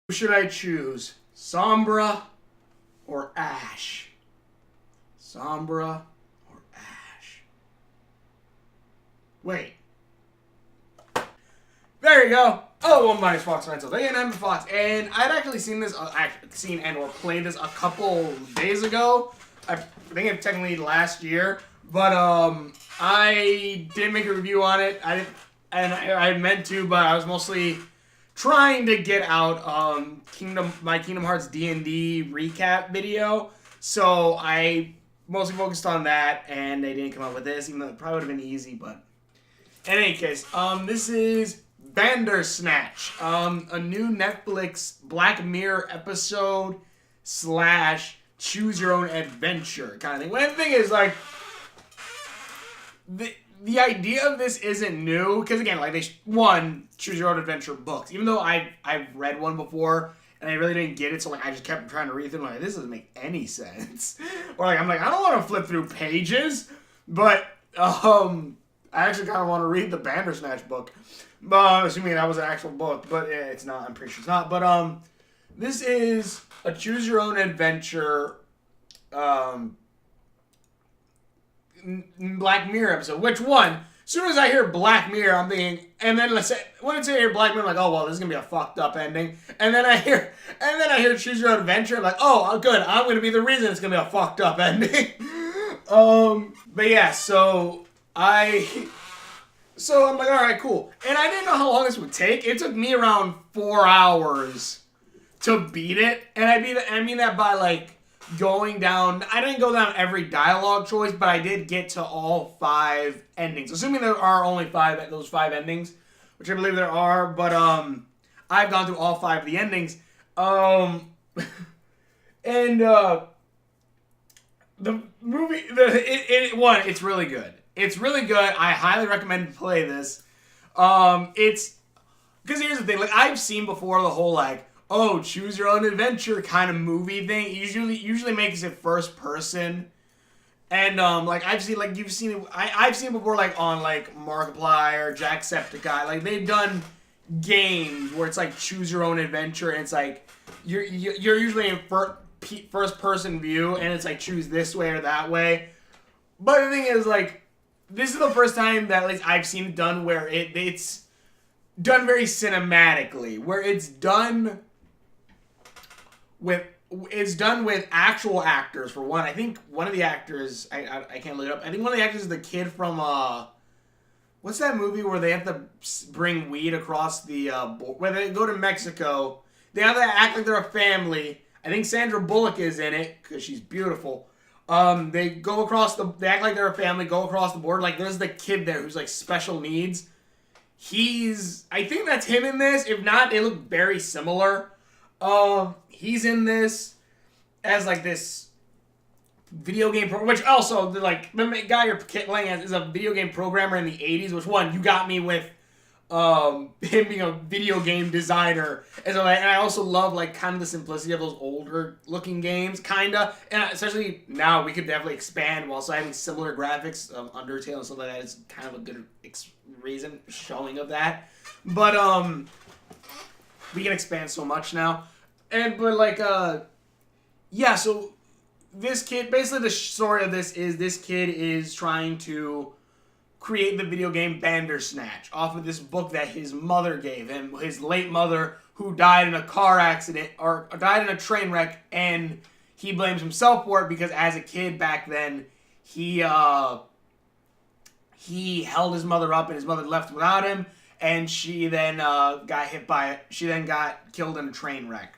Who should I choose? Sombra or Ash? Sombra or Ash? Wait. There you go. Oh, my name is Fox Rental. And I'm Fox, and I'd actually seen this, or played this a couple days ago. I think it technically last year, but I didn't make a review on it. I meant to, but I was mostly trying to get out my Kingdom Hearts D&D recap video, so I mostly focused on that, and they didn't come up with this, even though it probably would have been easy. But in any case, this is Bandersnatch, a new Netflix Black Mirror episode / choose your own adventure kind of thing. One thing is, like, the idea of this isn't new, because again, like, choose your own adventure books. Even though I've read one before and I really didn't get it, so like I just kept trying to read through. Like, this doesn't make any sense. Or like I'm like, I don't want to flip through pages, but I actually kind of want to read the Bandersnatch book. Assuming that was an actual book, but it's not. I'm pretty sure it's not. But this is a choose your own adventure Black Mirror episode. Which one? As soon as I hear Black Mirror, I'm thinking, and then when I hear Black Mirror, I'm like, oh well, this is gonna be a fucked up ending. And then I hear choose your own adventure. I'm like, oh, good, I'm gonna be the reason it's gonna be a fucked up ending. But yeah, so I'm like, all right, cool. And I didn't know how long this would take. It took me around 4 hours to beat it, and I mean that by like going down. I didn't go down every dialogue choice, but I did get to all 5 endings. Assuming there are only those 5 endings, which I believe there are. But I've gone through all 5 of the endings. And the movie, it's really good. It's really good. I highly recommend to play this. It's because here's the thing. Like, I've seen before the whole like, oh, choose your own adventure kind of movie thing. It usually makes it first person. And like I've seen, like you've seen it. I've seen it before, like on like Markiplier or Jacksepticeye. Like they've done games where it's like choose your own adventure, and it's like you're usually in first person view, and it's like choose this way or that way. But the thing is, like, this is the first time that, like, I've seen it done where it's done very cinematically, where it's done with actual actors. For one, I think one of the actors, I can't look it up. I think one of the actors is the kid from what's that movie where they have to bring weed across the where they go to Mexico? They have to act like they're a family. I think Sandra Bullock is in it because she's beautiful. They act like they're a family, go across the board. Like, there's the kid there who's, like, special needs. I think that's him in this. If not, they look very similar. He's in this as, like, this video game which also, like, the guy you're playing as is a video game programmer in the 80s, which, one, you got me with him being a video game designer, and I also love like kind of the simplicity of those older looking games, kinda, and especially now we could definitely expand while also having similar graphics of Undertale and stuff like that. Is kind of a good reason showing of that, but we can expand so much now, yeah. So this kid, basically the story of this kid is trying to create the video game Bandersnatch off of this book that his mother gave him, his late mother, who died in a car accident or died in a train wreck, and he blames himself for it because as a kid back then he held his mother up and his mother left without him, and she then got killed in a train wreck.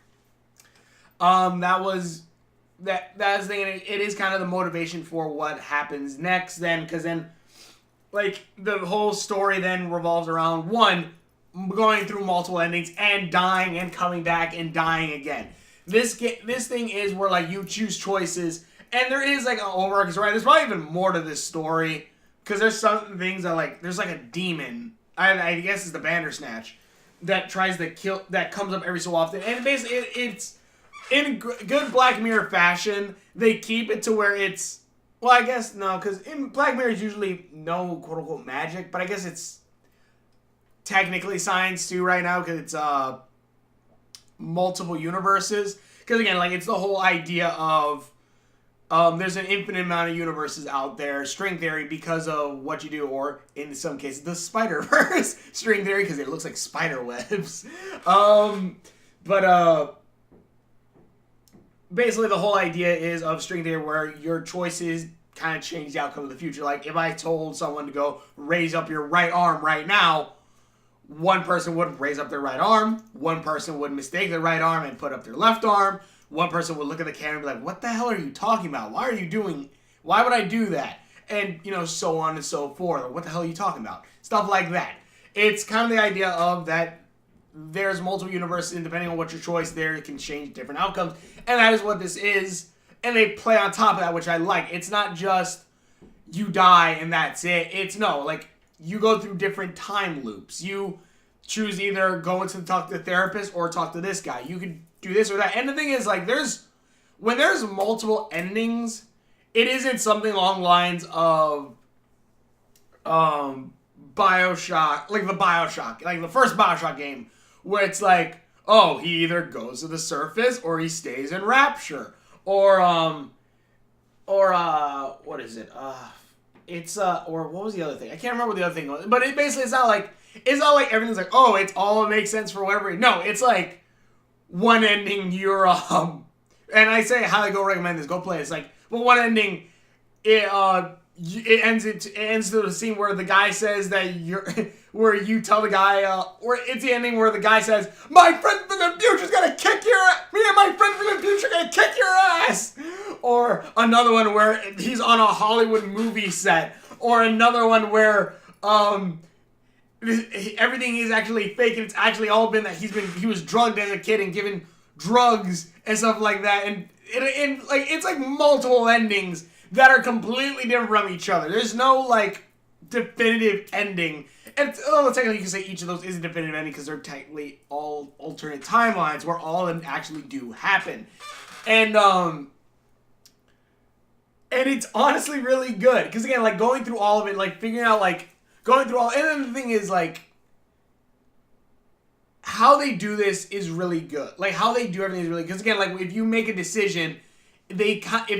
That's the thing. It is kind of the motivation for what happens next then, because then, like, the whole story then revolves around, one, going through multiple endings and dying and coming back and dying again. This thing is where, like, you choose choices, and there is, like, an overarching story. There's probably even more to this story, because there's some things that, like, there's, like, a demon, I guess it's the Bandersnatch, that tries to kill, that comes up every so often. And basically, it's in good Black Mirror fashion, they keep it to where it's, well, I guess, no, because in Black Mirror is usually no quote-unquote magic, but I guess it's technically science too right now, because it's multiple universes. Because again, like, it's the whole idea of there's an infinite amount of universes out there, string theory, because of what you do, or in some cases, the Spider-Verse string theory, because it looks like spider webs. Basically, the whole idea is of string theory where your choices kind of change the outcome of the future. Like, if I told someone to go raise up your right arm right now, one person would raise up their right arm, one person would mistake their right arm and put up their left arm, one person would look at the camera and be like, what the hell are you talking about? Why would I do that? And, so on and so forth. Or, what the hell are you talking about? Stuff like that. It's kind of the idea of that there's multiple universes, and depending on what your choice there, it can change different outcomes. And that is what this is. And they play on top of that, which I like. It's not just you die and that's it. It's you go through different time loops. You choose either going to talk to the therapist or talk to this guy. You could do this or that. And the thing is, like, when there's multiple endings, it isn't something along the lines of Bioshock, like the first Bioshock game, where it's like, oh, he either goes to the surface or he stays in Rapture. Or what is it? Or what was the other thing? I can't remember what the other thing was. But it's not like everything's like, oh, it makes sense for whatever. No, it's like one ending you're, and I say highly go recommend this, go play it. It's like, well, one ending, it ends to the scene where the guy says that where you tell the guy, or it's the ending where the guy says, my friend from the future's gonna kick your ass, me and my friend from the future are gonna kick your ass. Or another one where he's on a Hollywood movie set. Or another one where, everything is actually fake and it's actually all been that he was drugged as a kid and given drugs and stuff like that. And it's like multiple endings that are completely different from each other. There's no, like, definitive ending. And technically you can say each of those is a definitive ending because they're technically all alternate timelines where all of them actually do happen. And it's honestly really good. Because, again, like, going through all of it, like, figuring out, like, and then the thing is, like, how they do this is really good. Like, how they do everything is really good. Because, again, like, if you make a decision, if they cut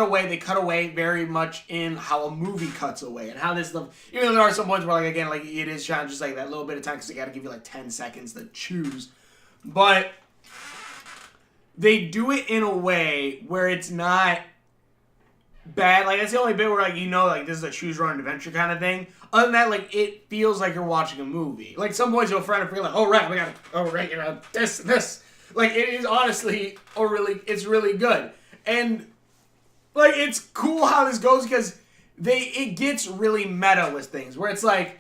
away very much in how a movie cuts away. And how this stuff, even though there are some points where, like, again, like, it is trying just, like, that little bit of time because they got to give you, like, 10 seconds to choose. But they do it in a way where it's not bad. Like, that's the only bit where, like, like, this is a choose your own adventure kind of thing. Other than that, like, it feels like you're watching a movie. Like, some points you'll find feel like, this. Like, it is honestly it's really good. And, like, it's cool how this goes because it gets really meta with things. Where it's like,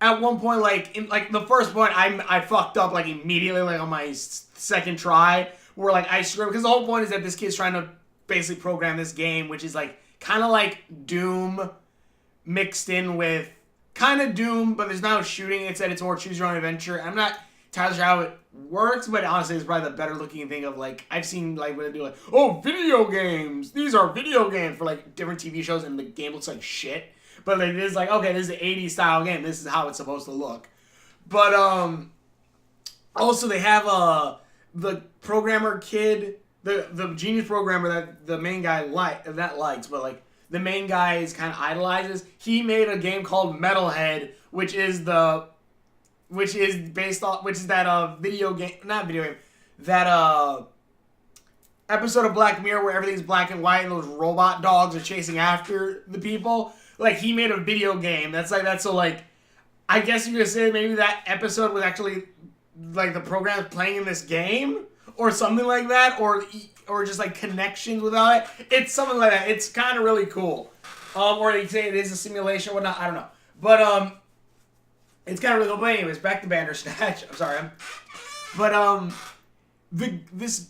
at one point, like, in, like, the first point, I fucked up, like, immediately, like, on my second try. Where, like, I screwed, because the whole point is that this kid's trying to basically program this game, which is, like, kind of like Doom mixed in with kind of Doom, but there's no shooting. It said it's more choose your own adventure. I'm not entirely sure how it works, but honestly, it's probably the better looking thing of, like, I've seen, like, when they do, like, oh, video games. These are video games for, like, different TV shows, and the game looks like shit. But, like, it is like, okay, this is an 80s style game. This is how it's supposed to look. But, also they have, the programmer kid, the genius programmer that the main guy likes, but, like, the main guy is kind of idolizes. He made a game called Metalhead, which is that episode of Black Mirror where everything's black and white and those robot dogs are chasing after the people. Like, he made a video game so, like, I guess you could say maybe that episode was actually, like, the program playing in this game or something like that, or just, like, connections without it. It's something like that. It's kind of really cool. Or you say it is a simulation or whatnot. I don't know. But, it's kind of really cool. But anyways, back to Bandersnatch. I'm sorry. This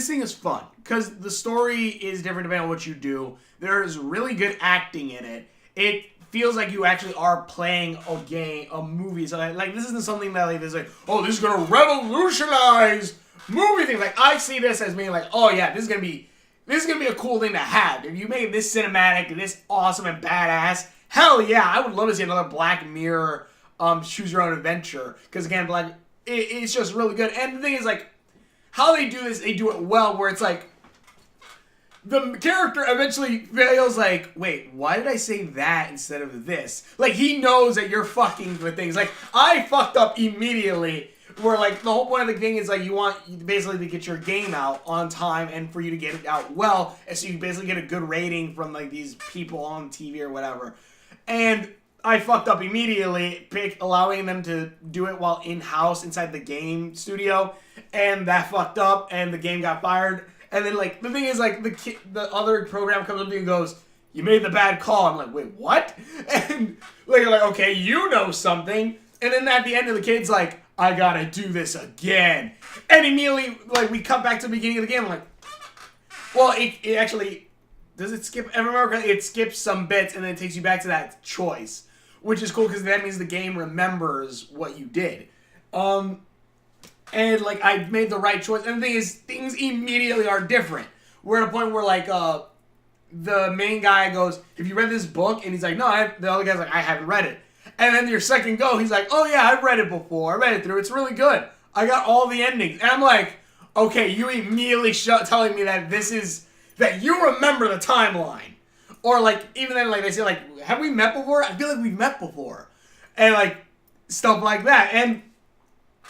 thing is fun because the story is different depending on what you do. There's really good acting in it. It feels like you actually are playing a game, a movie. So, like, this isn't something that, like, this is like, oh, this is gonna revolutionize movie things. Like, I see this as being like, oh yeah, this is gonna be a cool thing to have. If you make this cinematic, this awesome and badass, hell yeah, I would love to see another Black Mirror choose your own adventure. Because again, like, it's just really good. And the thing is, like, how they do this, they do it well, where it's like, the character eventually feels like, wait, why did I say that instead of this? Like, he knows that you're fucking with things. Like, I fucked up immediately, where, like, the whole point of the thing is, like, you want basically to get your game out on time and for you to get it out well, and so you basically get a good rating from, like, these people on TV or whatever. And I fucked up immediately, allowing them to do it while in-house inside the game studio, and that fucked up, and the game got fired. And then, like, the thing is, like, the other program comes up to you and goes, you made the bad call. I'm like, wait, what? And, like, okay, you know something. And then at the end of the kid's like, I gotta do this again. And immediately, like, we cut back to the beginning of the game. I'm like, well, it actually, does it skip? I remember it skips some bits and then it takes you back to that choice. Which is cool because that means the game remembers what you did. And, like, I made the right choice. And the thing is, things immediately are different. We're at a point where, like, the main guy goes, have you read this book? And he's like, no. The other guy's like, I haven't read it. And then your second go, he's like, oh, yeah, I've read it before. I read it through. It's really good. I got all the endings. And I'm like, okay, you immediately telling me that that you remember the timeline. Or, like, even then, like, they say, like, have we met before? I feel like we've met before. And, like, stuff like that. And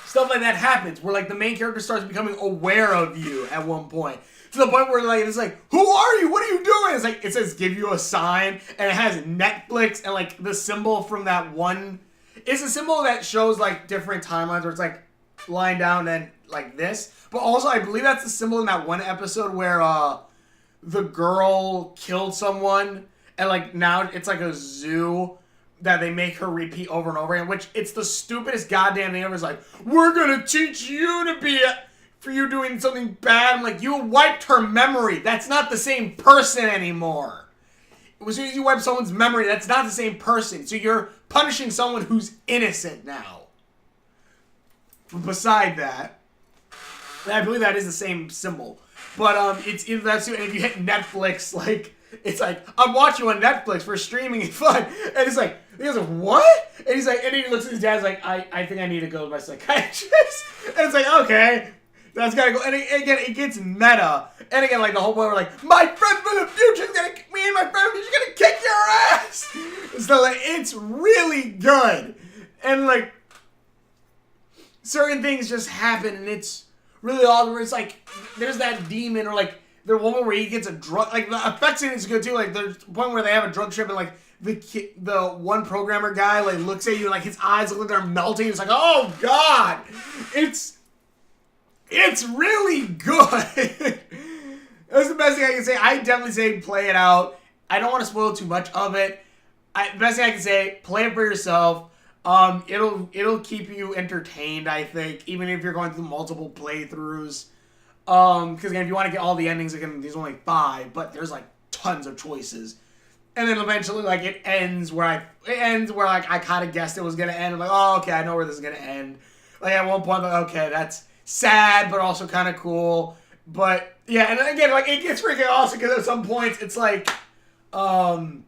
stuff like that happens where, like, the main character starts becoming aware of you at one point. To the point where, like, it's like, who are you? What are you doing? It's like, it says give you a sign, and it has Netflix, and, like, the symbol from that one, it's a symbol that shows, like, different timelines where it's, like, lying down and, like, this. But also, I believe that's the symbol in that one episode where, the girl killed someone, and, like, now it's, like, a zoo that they make her repeat over and over again, which it's the stupidest goddamn thing ever. It's like, we're gonna teach you to be for you doing something bad. I'm like, you wiped her memory. That's not the same person anymore. As soon as you wipe someone's memory, that's not the same person. So you're punishing someone who's innocent now. Beside that, I believe that is the same symbol. But it's either that too, and if you hit Netflix, like, it's like, I'm watching on Netflix for streaming and fun. And it's like, he goes, what? And he's like, and he looks at his dad's like, I think I need to go to my psychiatrist. And it's like, okay, that's gotta go. And again, it gets meta. And again, like, the whole point where, like, my friend from the future is gonna, me and my friend from the future are gonna kick your ass. So, like, it's really good. And, like, certain things just happen, and it's really odd where it's like, there's that demon, or, like, the woman where he gets a drug, like, the effects in it's good too. Like, there's a point where they have a drug trip and, like, the one programmer guy, like, looks at you and, like, his eyes look like they're melting. It's like, oh god, it's really good. That's the best thing I can say. I definitely say play it out. I don't want to spoil too much of it. The best thing I can say, play it for yourself. It'll keep you entertained, I think, even if you're going through multiple playthroughs. Because again, if you want to get all the endings, again, there's only 5, but there's, like, tons of choices. And then eventually, like, it ends where like, I kind of guessed it was gonna end. I'm like, oh, okay, I know where this is gonna end. Like, at one point, like, okay, that's sad, but also kind of cool. But yeah, and again, like, it gets freaking awesome because at some points it's like, the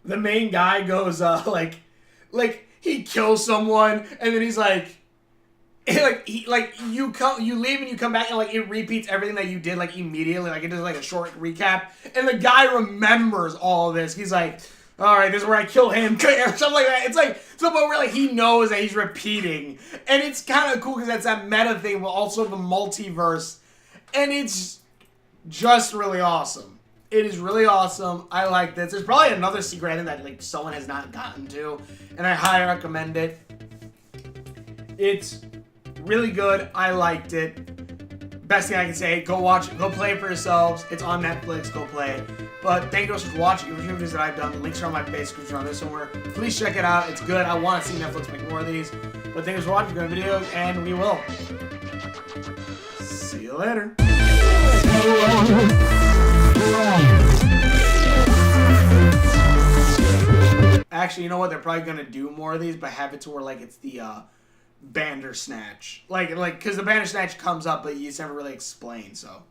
main guy goes, like he kills someone, and then he's like. You leave and you come back and, like, it repeats everything that you did, like, immediately. Like, it does, like, a short recap. And the guy remembers all of this. He's like, alright, this is where I kill him. Or something like that. It's like, something where, like, he knows that he's repeating. And it's kind of cool because that's that meta thing, but also the multiverse. And it's just really awesome. It is really awesome. I like this. There's probably another secret ending that, like, someone has not gotten to. And I highly recommend it. It's really good. I liked it. Best thing I can say, go watch it. Go play it for yourselves. It's on Netflix. Go play it. But thank you so much for watching. The reviews that I've done, the links are on my page, description on this somewhere. Please check it out. It's good. I want to see Netflix make more of these. But thank you for watching the videos, and we will see you later. Actually, you know what? They're probably gonna do more of these, but have it to where, like, it's the Bandersnatch, like, because the Bandersnatch comes up, but you just never really explain. So.